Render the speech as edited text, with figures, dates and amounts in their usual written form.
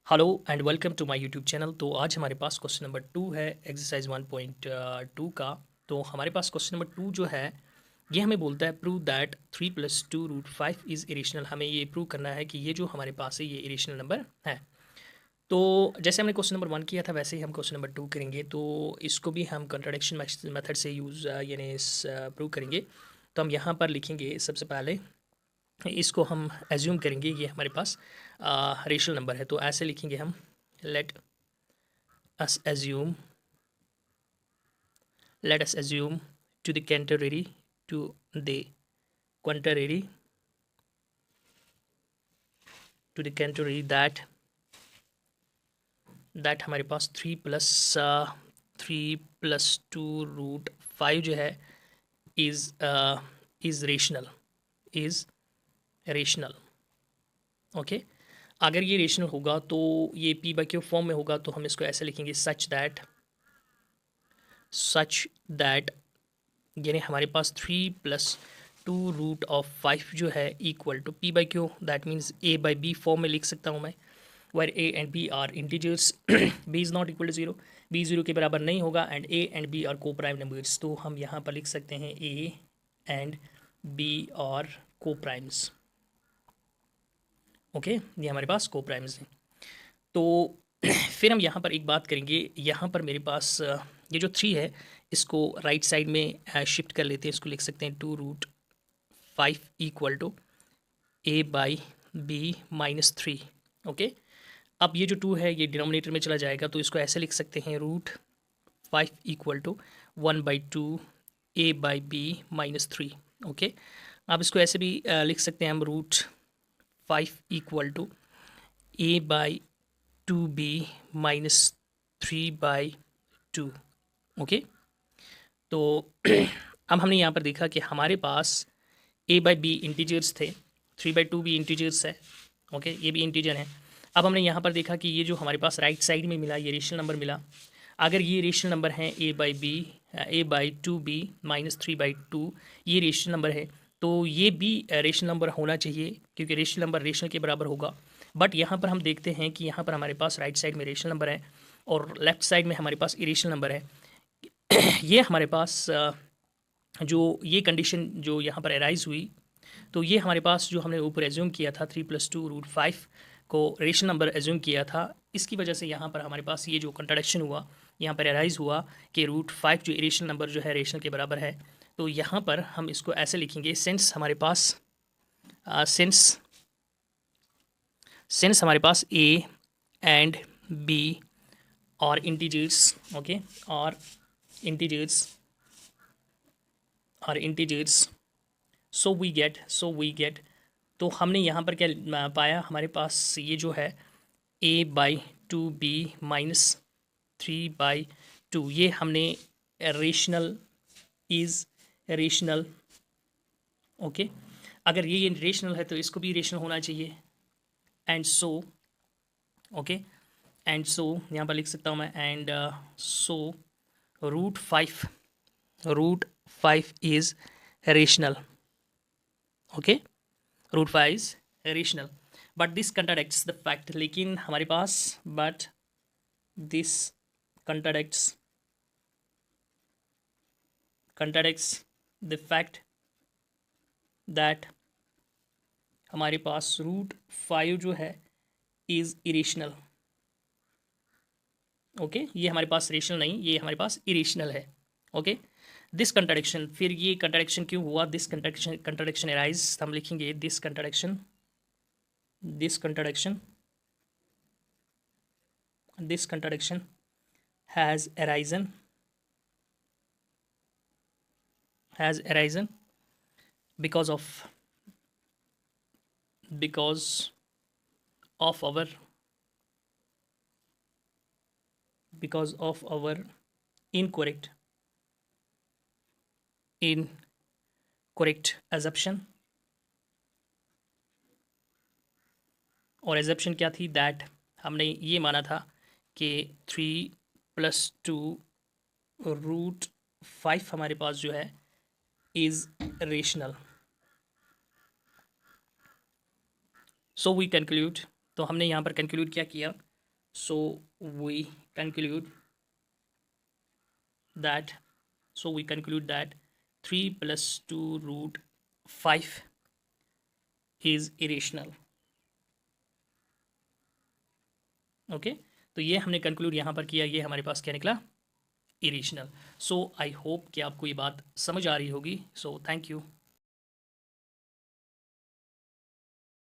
Hello and welcome to my YouTube channel. तो आज हमारे पास क्वेश्चन नंबर 2 है एक्सरसाइज 1.2 का। तो हमारे पास क्वेश्चन नंबर 2 जो है ये हमें बोलता है प्रूव दैट 3 + 2√5 इज़ इरेशनल। हमें ये प्रूव करना है कि ये जो हमारे पास है ये इरेशनल नंबर है। तो जैसे हमने क्वेश्चन नंबर 1 किया था वैसे ही हम क्वेश्चन नंबर 2 करेंगे। तो इसको भी हम कंट्राडिक्शन मेथड से यूज़ यानी प्रूव करेंगे। तो हम यहाँ पर लिखेंगे सबसे पहले इसको हम एज्यूम करेंगे ये हमारे पास रेशनल नंबर है। तो ऐसे लिखेंगे हम late us assume let us assume to the contrary to the contrary to the contrary that हमारे पास 3 + 2√5 जो है इज़ रेशनल। ओके, अगर ये रेशनल होगा तो ये p/q फॉर्म में होगा। तो हम इसको ऐसे लिखेंगे सच दैट यानी हमारे पास 3 + 2√5 जो है equal to p/q, that means a/b form में लिख सकता हूँ मैं। Where a and b are integers, b is not equal to 0, b 0 के बराबर नहीं होगा and a and b are coprime numbers. तो हम यहाँ पर लिख सकते हैं a and b are coprimes. Okay, ये हमारे पास को प्राइम्स हैं। तो फिर हम यहाँ पर एक बात करेंगे। यहाँ पर मेरे पास ये जो 3 है इसको राइट साइड में शिफ्ट कर लेते हैं। इसको लिख सकते हैं 2√5 इक्वल टू a/b-3। ओके, अब ये जो 2 है ये डिनोमिनेटर में चला जाएगा। तो इसको ऐसे लिख सकते हैं √5 इक्वल टू 1/2 a/b-3। ओके, अब इसको ऐसे भी लिख सकते हैं हम √5 इक्वल टू a/2b-3/2। ओके, तो अब हमने यहाँ पर देखा कि हमारे पास a/b इंटीजर्स थे, 3/2 भी इंटीजर्स है। ओके, ये भी इंटीजर है। अब हमने यहाँ पर देखा कि ये जो हमारे पास राइट साइड में मिला ये रेशनल नंबर मिला। अगर ये रेशनल नंबर है a/2b-3/2 ये रेशनल नंबर है तो ये भी रेशनल नंबर होना चाहिए क्योंकि रेशनल नंबर रेशनल के बराबर होगा। बट यहाँ पर हम देखते हैं कि यहाँ पर हमारे पास राइट साइड में रेशनल नंबर है और लेफ्ट साइड में हमारे पास इरेशनल नंबर है। ये हमारे पास जो ये कंडीशन जो यहाँ पर अराइज हुई तो ये हमारे पास जो हमने ऊपर एज्यूम किया था 3 + 2√5 को रेशनल नंबर एज्यूम किया था, इसकी वजह से यहाँ पर हमारे पास ये जो कंट्राडिक्शन हुआ यहाँ पर अराइज हुआ कि √5 जो इरेशनल नंबर जो है रेशनल के बराबर है। तो यहाँ पर हम इसको ऐसे लिखेंगे सिंस हमारे पास सिंस हमारे पास a एंड b और इंटीजर्स। ओके, और इंटीजर्स सो वी गेट तो हमने यहाँ पर क्या पाया, हमारे पास ये जो है a/2b-3/2 ये हमने रेशनल इज़ रेशनल। ओके, अगर ये रेशनल है तो इसको भी रेशनल होना चाहिए and so. Okay, and so यहाँ पर लिख सकता हूँ मैं and so √5 is rational. Okay, √5 is rational but this contradicts the fact. लेकिन हमारे पास but this contradicts the fact that हमारे पास √5 जो है इज़ इरेशनल। ओके, ये हमारे पास रेशनल नहीं, ये हमारे पास इरेशनल है। ओके, दिस कंट्राडिक्शन, फिर ये कंट्राडिक्शन क्यों हुआ, दिस कंट्राडिक्शन अराइज, हम लिखेंगे this contradiction has arisen because of our incorrect assumption। और एजप्शन क्या थी, दैट हमने ये माना था कि 3 + 2√5 हमारे पास जो है is rational. So we conclude, तो हमने यहाँ पर कंक्लूड क्या किया So we conclude that so we conclude that 3 plus 2 root 5 is irrational. Okay तो ये हमने कंक्लूड यहाँ पर किया, ये हमारे पास क्या निकला, इरेशनल. सो आई होप कि आपको ये बात समझ आ रही होगी. So thank you.